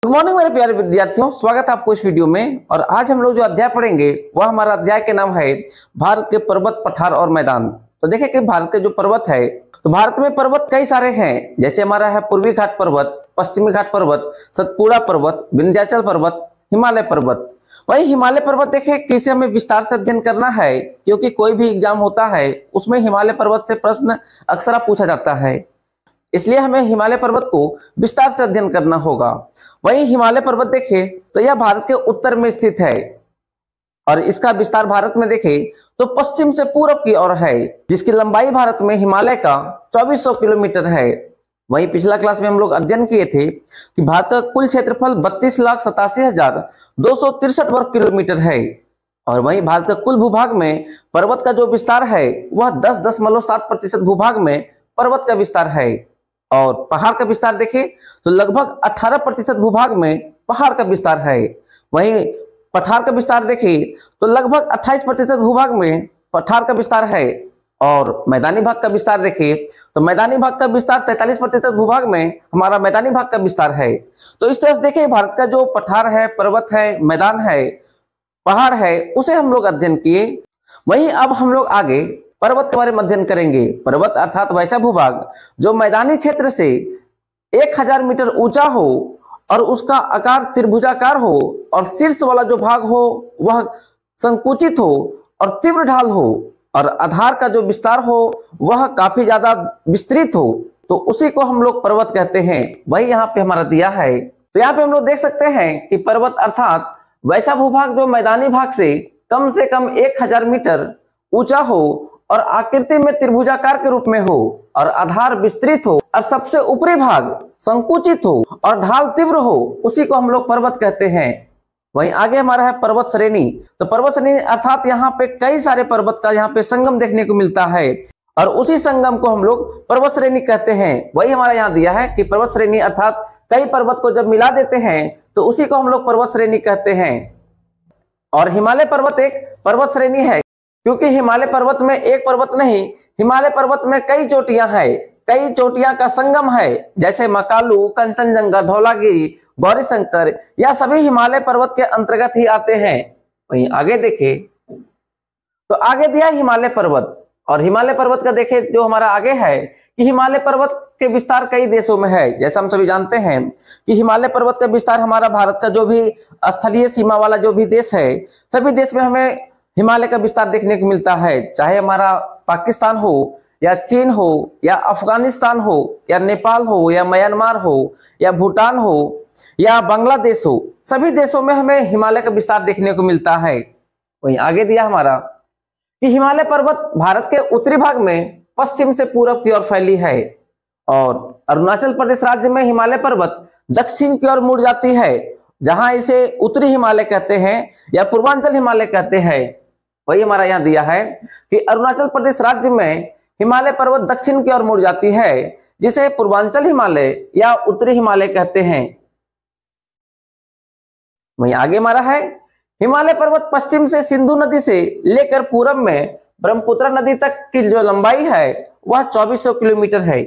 Good morning मेरे प्यारे विद्यार्थियों, स्वागत है आपको इस वीडियो में। और आज हम लोग जो अध्याय पढ़ेंगे वह हमारा अध्याय के नाम है भारत के पर्वत, पठार और मैदान। तो देखिए कि भारत के जो पर्वत है, तो भारत में पर्वत कई सारे हैं। जैसे हमारा है पूर्वी घाट पर्वत, पश्चिमी घाट पर्वत, सतपुड़ा पर्वत, विंध्याचल पर्वत, हिमालय पर्वत। वही हिमालय पर्वत देखिए कि इसे हमें विस्तार से अध्ययन करना है, क्योंकि कोई भी एग्जाम होता है उसमें हिमालय पर्वत से प्रश्न अक्सर पूछा जाता है, इसलिए हमें हिमालय पर्वत को विस्तार से अध्ययन करना होगा। वहीं हिमालय पर्वत देखें तो यह भारत के उत्तर में स्थित है और इसका विस्तार भारत में देखें तो पश्चिम से पूर्व की ओर है, जिसकी लंबाई भारत में हिमालय का 2400 किलोमीटर है। वहीं पिछला क्लास में हम लोग अध्ययन किए थे कि भारत का कुल क्षेत्रफल 32,87,263 वर्ग किलोमीटर है और वहीं भारत का कुल भूभाग में पर्वत का जो विस्तार है वह 10.7% भूभाग में पर्वत का विस्तार है। और पहाड़ का विस्तार देखें तो लगभग 18% भूभाग में पहाड़ का विस्तार है। वहीं पठार का विस्तार देखें तो लगभग 28% भूभाग में पठार का विस्तार है। और मैदानी भाग का विस्तार देखें तो मैदानी भाग का विस्तार 43% भूभाग में हमारा मैदानी भाग का विस्तार है। तो इस तरह से देखें भारत का जो पठार है, पर्वत है, मैदान है, पहाड़ है, उसे हम लोग अध्ययन किए। वहीं अब हम लोग आगे पर्वत के बारे में अध्ययन करेंगे। पर्वत अर्थात वैसा भूभाग जो मैदानी क्षेत्र से 1000 मीटर ऊंचा हो और उसका आकार त्रिभुजाकार हो और शीर्ष वाला जो भाग हो वह संकुचित हो और तीव्र ढाल हो और आधार का जो विस्तार हो वह काफी ज्यादा विस्तृत हो, तो उसी को हम लोग पर्वत कहते हैं। वही यहाँ पे हमारा दिया है। तो यहाँ पे हम लोग देख सकते हैं कि पर्वत अर्थात वैसा भूभाग जो मैदानी भाग से कम 1000 मीटर ऊंचा हो और आकृति में त्रिभुजाकार के रूप में हो और आधार विस्तृत हो और सबसे ऊपरी भाग संकुचित हो और ढाल तीव्र हो, उसी को हम लोग पर्वत कहते हैं। वहीं आगे हमारा है पर्वत श्रेणी। तो पर्वत श्रेणी अर्थात यहाँ पे कई सारे पर्वत का यहाँ पे संगम देखने को मिलता है और उसी संगम को हम लोग पर्वत श्रेणी कहते हैं। वही हमारा यहाँ दिया है कि पर्वत श्रेणी अर्थात कई पर्वत को जब मिला देते हैं तो उसी को हम लोग पर्वत श्रेणी कहते हैं। और हिमालय पर्वत एक पर्वत श्रेणी है, क्योंकि हिमालय पर्वत में एक पर्वत नहीं, हिमालय पर्वत में कई चोटियां हैं, कई चोटियां का संगम है। जैसे मकालू, कंचनजंगा, धौलागिरी, गौरीशंकर, यह सभी हिमालय पर्वत के अंतर्गत ही आते हैं। वहीं आगे देखें तो आगे दिया हिमालय पर्वत। और हिमालय पर्वत का देखें जो हमारा आगे है कि हिमालय पर्वत के विस्तार कई देशों में है। जैसा हम सभी जानते हैं कि हिमालय पर्वत का विस्तार हमारा भारत का जो भी स्थलीय सीमा वाला जो भी देश है, सभी देश में हमें हिमालय का विस्तार देखने को मिलता है। चाहे हमारा पाकिस्तान हो या चीन हो या अफगानिस्तान हो या नेपाल हो या म्यांमार हो या भूटान हो या बांग्लादेश हो, सभी देशों में हमें हिमालय का विस्तार देखने को मिलता है। वहीं आगे दिया हमारा कि हिमालय पर्वत भारत के उत्तरी भाग में पश्चिम से पूर्व की ओर फैली है और अरुणाचल प्रदेश राज्य में हिमालय पर्वत दक्षिण की ओर मुड़ जाती है, जहां इसे उत्तरी हिमालय कहते हैं या पूर्वांचल हिमालय कहते हैं। वही हमारा यहाँ दिया है कि अरुणाचल प्रदेश राज्य में हिमालय पर्वत दक्षिण की ओर मुड़ जाती है, जिसे पूर्वांचल हिमालय या उत्तरी हिमालय कहते हैं। वहीं आगे हमारा है हिमालय पर्वत पश्चिम से सिंधु नदी से लेकर पूरब में ब्रह्मपुत्र नदी तक की जो लंबाई है वह 2400 किलोमीटर है।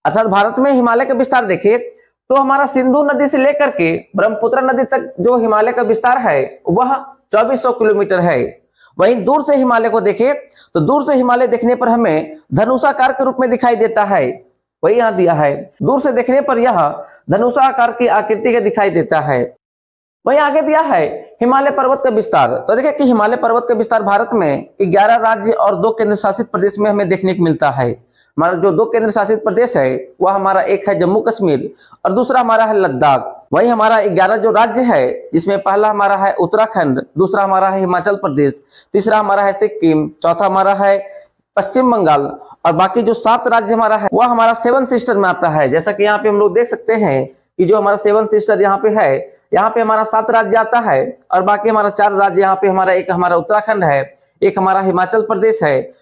अर्थात भारत में हिमालय का विस्तार देखिए तो हमारा सिंधु नदी से लेकर के ब्रह्मपुत्र नदी तक जो हिमालय का विस्तार है वह 2400 किलोमीटर है। वहीं दूर से हिमालय को देखें तो दूर से हिमालय देखने पर हमें धनुषाकार के रूप में दिखाई देता है। वही यहाँ दिया है, दूर से देखने पर यह धनुषाकार की आकृति का दिखाई देता है। वहीं आगे दिया है हिमालय पर्वत का विस्तार। तो देखिए कि हिमालय पर्वत का विस्तार भारत में 11 राज्य और 2 केंद्र शासित प्रदेश में हमें देखने को मिलता है। हमारा जो 2 केंद्र शासित प्रदेश है वह हमारा एक है जम्मू कश्मीर और दूसरा हमारा है लद्दाख। वही हमारा 11 जो राज्य है, जिसमें पहला हमारा है उत्तराखंड, दूसरा हमारा है हिमाचल प्रदेश, तीसरा हमारा है सिक्किम, चौथा हमारा है पश्चिम बंगाल और बाकी जो 7 राज्य हमारा है वह हमारा 7 सिस्टर में आता है। जैसा कि यहाँ पे हम लोग देख सकते हैं कि जो हमारा 7 सिस्टर यहाँ पे है, यहाँ पे हमारा 7 राज्य आता है और बाकी हमारा 4 राज्य यहाँ पे हमारा एक हमारा उत्तराखंड है, एक हमारा हिमाचल प्रदेश है,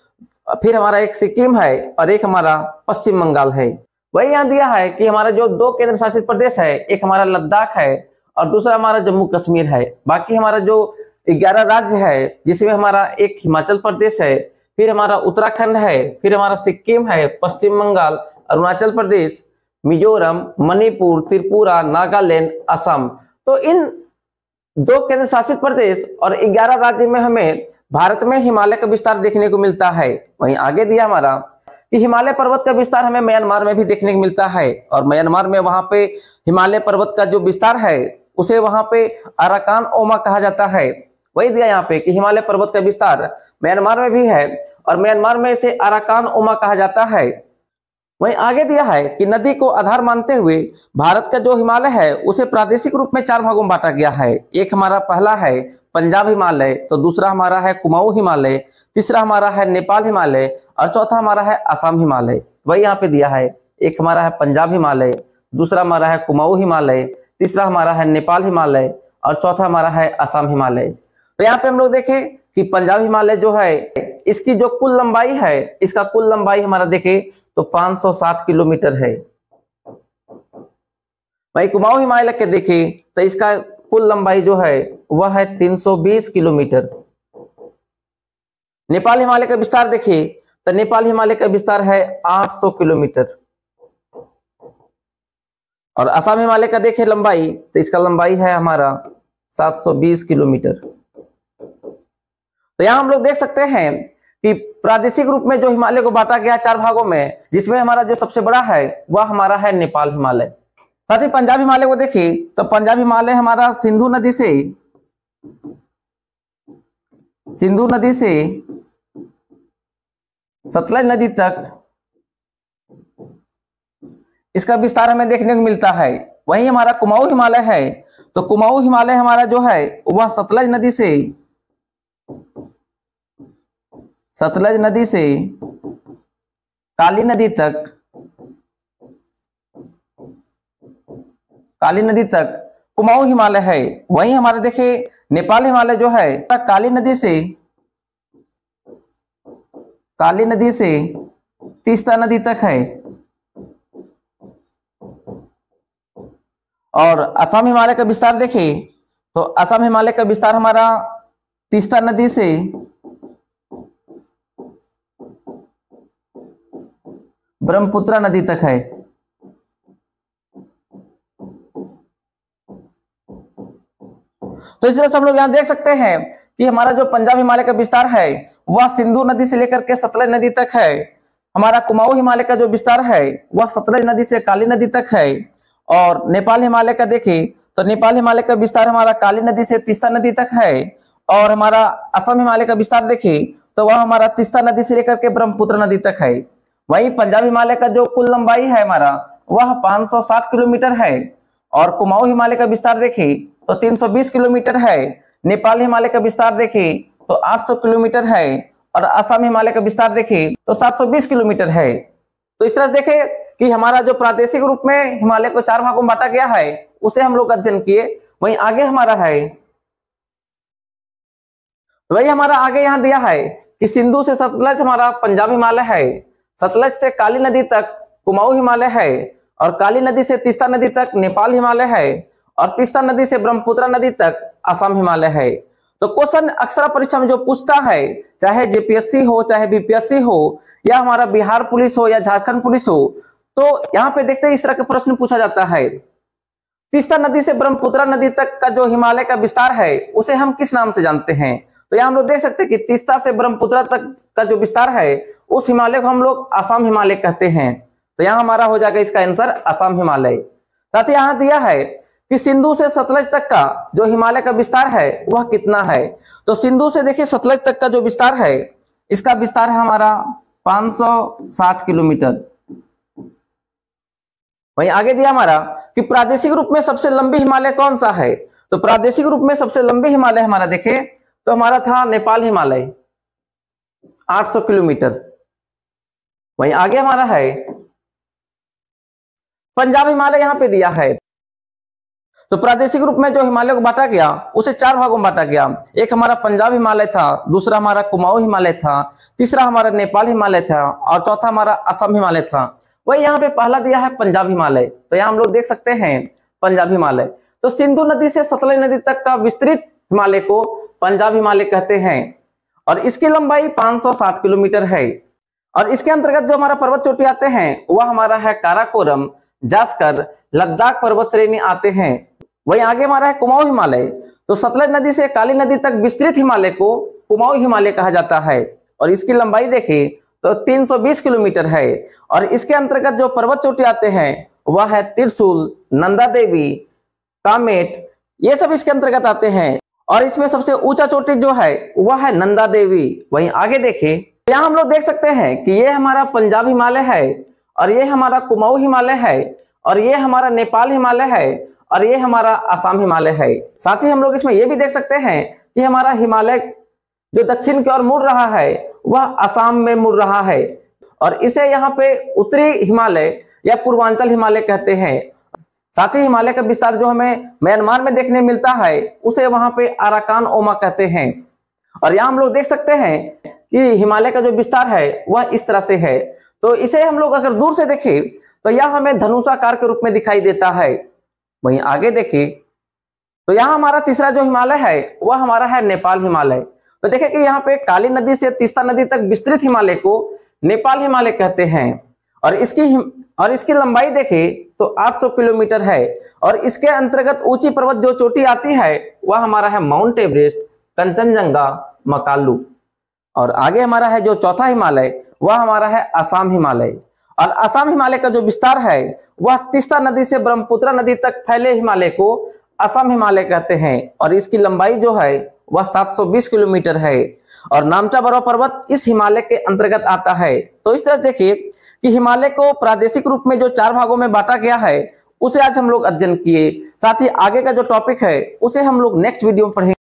फिर हमारा एक सिक्किम है और एक हमारा पश्चिम बंगाल है। वही यहाँ दिया है कि हमारा जो 2 केंद्र शासित प्रदेश है, एक हमारा लद्दाख है और दूसरा हमारा जम्मू कश्मीर है। बाकी हमारा जो 11 राज्य है, जिसमें हमारा एक हिमाचल प्रदेश है, फिर हमारा उत्तराखंड है, फिर हमारा सिक्किम है, पश्चिम बंगाल, अरुणाचल प्रदेश, मिजोरम, मणिपुर, त्रिपुरा, नागालैंड, असम। तो इन 2 केंद्र शासित प्रदेश और 11 राज्य में हमें भारत में हिमालय का विस्तार देखने को मिलता है। वहीं आगे दिया हमारा कि हिमालय पर्वत का विस्तार हमें म्यांमार में भी देखने को मिलता है, और म्यांमार में वहां पे हिमालय पर्वत का जो विस्तार है उसे वहां पे अराकान ओमा कहा जाता है। वही दिया यहाँ पे कि हिमालय पर्वत का विस्तार म्यांमार में भी है, और म्यांमार में इसे अराकान ओमा कहा जाता है। वहीं आगे दिया है कि नदी को आधार मानते हुए भारत का जो हिमालय है उसे प्रादेशिक रूप में 4 भागों में बांटा गया है। एक हमारा पहला है पंजाब हिमालय, तो दूसरा हमारा है कुमाऊं हिमालय, तीसरा हमारा है नेपाल हिमालय, और चौथा हमारा है असम हिमालय। वही यहाँ पे दिया है, एक हमारा है पंजाब हिमालय, दूसरा हमारा है कुमाऊं हिमालय, तीसरा हमारा है नेपाल हिमालय, और चौथा हमारा है असम हिमालय। तो यहाँ पे हम लोग देखें कि पंजाब हिमालय जो है इसकी जो कुल लंबाई है, इसका कुल लंबाई हमारा देखें तो 560 किलोमीटर है। वही कुमाऊं हिमालय के देखें तो इसका कुल लंबाई जो है वह है 320 किलोमीटर। नेपाल हिमालय का विस्तार देखिए तो नेपाल हिमालय का विस्तार है 800 किलोमीटर। और असम हिमालय का देखें लंबाई तो इसका लंबाई है हमारा 720 किलोमीटर। तो यहां हम लोग देख सकते हैं कि प्रादेशिक रूप में जो हिमालय को बांटा गया 4 भागों में, जिसमें हमारा जो सबसे बड़ा है वह हमारा है नेपाल हिमालय। साथ ही पंजाब हिमालय को देखिए तो पंजाब हिमालय हमारा सिंधु नदी से सतलज नदी तक इसका विस्तार हमें देखने को मिलता है। वहीं हमारा कुमाऊं हिमालय है, तो कुमाऊं हिमालय हमारा जो है वह सतलज नदी से काली नदी तक कुमाऊं हिमालय है। वहीं हमारे देखिए नेपाल हिमालय जो है काली नदी से तीस्ता नदी तक है। और असम हिमालय का विस्तार देखें तो असम हिमालय का विस्तार हमारा तीस्ता नदी से ब्रह्मपुत्र नदी तक है। तो इस तरह से हम लोग यहां देख सकते हैं कि हमारा जो पंजाब हिमालय का विस्तार है वह सिंधु नदी से लेकर के सतलज नदी तक है। हमारा कुमाऊं हिमालय का जो विस्तार है वह सतलज नदी से काली नदी तक है। और नेपाल हिमालय का देखें तो नेपाल हिमालय का विस्तार हमारा काली नदी से तीस्ता नदी तक है। और हमारा असम हिमालय का विस्तार देखें तो वह हमारा तीस्ता नदी से लेकर के ब्रह्मपुत्र नदी तक है। वहीं पंजाब हिमालय का जो कुल लंबाई है हमारा वह 560 किलोमीटर है। और कुमाऊं हिमालय का विस्तार देखें तो 320 किलोमीटर है। नेपाल हिमालय का विस्तार देखें तो 800 किलोमीटर है। और असम हिमालय का विस्तार देखें तो 720 किलोमीटर है। तो इस तरह से देखें कि हमारा जो प्रादेशिक रूप में हिमालय को 4 भागों में बांटा गया है उसे हम लोग अध्ययन किए। वहीं आगे हमारा है, वही हमारा आगे यहाँ दिया है कि सिंधु से सतलज हमारा पंजाब हिमालय है, सतलज से काली नदी तक कुमाऊं हिमालय है, और काली नदी से तीस्ता नदी तक नेपाल हिमालय है, और तीस्ता नदी से ब्रह्मपुत्र नदी तक असम हिमालय है। तो क्वेश्चन अक्सर परीक्षा में जो पूछता है, चाहे जेपीएससी हो चाहे बीपीएससी हो या हमारा बिहार पुलिस हो या झारखंड पुलिस हो, तो यहाँ पे देखते हैं इस तरह के प्रश्न पूछा जाता है। तीस्ता नदी से ब्रह्मपुत्र नदी तक का जो हिमालय का विस्तार है उसे हम किस नाम से जानते हैं? तो यहाँ हम लोग देख सकते हैं कि तीस्ता से ब्रह्मपुत्र तक का जो विस्तार है उस हिमालय को हम लोग असम हिमालय कहते हैं। तो यहाँ हमारा हो जाएगा इसका आंसर असम हिमालय। साथ ही यहाँ दिया है कि सिंधु से सतलज तक का जो हिमालय का विस्तार है वह कितना है। तो सिंधु से देखिए सतलज तक का जो विस्तार है इसका विस्तार है हमारा 560 किलोमीटर। वहीं आगे दिया हमारा कि प्रादेशिक रूप में सबसे लंबी हिमालय कौन सा है। तो प्रादेशिक रूप में सबसे लंबी हिमालय हमारा देखें तो हमारा था नेपाल हिमालय 800 किलोमीटर। वहीं आगे हमारा है पंजाब हिमालय यहाँ पे दिया है। तो प्रादेशिक रूप में जो हिमालय को बांटा गया उसे 4 भागों में बांटा गया। एक हमारा पंजाब हिमालय था, दूसरा हमारा कुमाऊं हिमालय था, तीसरा हमारा नेपाल हिमालय था, और चौथा हमारा असम हिमालय था। वही यहाँ पे पहला दिया है पंजाब हिमालय। तो यहाँ हम लोग देख सकते हैं पंजाब हिमालय। तो सिंधु नदी से सतलज नदी तक का विस्तृत हिमालय को पंजाब हिमालय कहते हैं, और इसकी लंबाई 560 किलोमीटर है। और इसके अंतर्गत जो हमारा पर्वत चोटी आते हैं वह हमारा है काराकोरम, जास्कर, लद्दाख पर्वत श्रेणी आते हैं। वहीं आगे हमारा है कुमाऊं हिमालय। तो सतलज नदी से काली नदी तक विस्तृत हिमालय को कुमाऊं हिमालय कहा जाता है और इसकी लंबाई देखें तो 320 किलोमीटर है। और इसके अंतर्गत जो पर्वत चोटी आते हैं वह है त्रिशूल, नंदा देवी, कामेट, ये सब इसके अंतर्गत आते हैं। और इसमें सबसे ऊंचा चोटी जो है वह है नंदा देवी। वहीं आगे देखें यहाँ हम लोग देख सकते हैं कि ये हमारा पंजाब हिमालय है और ये हमारा कुमाऊं हिमालय है और ये हमारा नेपाल हिमालय है और ये हमारा असम हिमालय है। साथ ही हम लोग इसमें ये भी देख सकते हैं कि हमारा हिमालय जो दक्षिण की ओर मुड़ रहा है वह असम में मुड़ रहा है और इसे यहाँ पे उत्तरी हिमालय या पूर्वांचल हिमालय कहते हैं। साथ ही हिमालय का विस्तार जो हमें म्यांमार में देखने मिलता है उसे वहां पे अराकान ओमा कहते हैं। और यहाँ हम लोग देख सकते हैं कि हिमालय का जो विस्तार है वह इस तरह से है। तो इसे हम लोग अगर दूर से देखें तो यह हमें धनुषाकार के रूप में दिखाई देता है। वहीं आगे देखें तो यहाँ हमारा तीसरा जो हिमालय है वह हमारा है नेपाल हिमालय। तो देखें कि यहाँ पे काली नदी से तीस्ता नदी तक विस्तृत हिमालय को नेपाल हिमालय कहते हैं और इसकी लंबाई देखें तो 800 किलोमीटर है। और इसके अंतर्गत ऊंची पर्वत जो चोटी आती है वह हमारा है माउंट एवरेस्ट, कंचनजंगा, मकालू। और आगे हमारा है जो चौथा हिमालय वह हमारा है असम हिमालय। और असम हिमालय का जो विस्तार है वह तीस्ता नदी से ब्रह्मपुत्र नदी तक फैले हिमालय को असम हिमालय कहते हैं और इसकी लंबाई जो है वह 720 किलोमीटर है। और नामचा बर्फ पर्वत इस हिमालय के अंतर्गत आता है। तो इस तरह देखिए कि हिमालय को प्रादेशिक रूप में जो 4 भागों में बांटा गया है उसे आज हम लोग अध्ययन किए। साथ ही आगे का जो टॉपिक है उसे हम लोग नेक्स्ट वीडियो में पढ़ेंगे।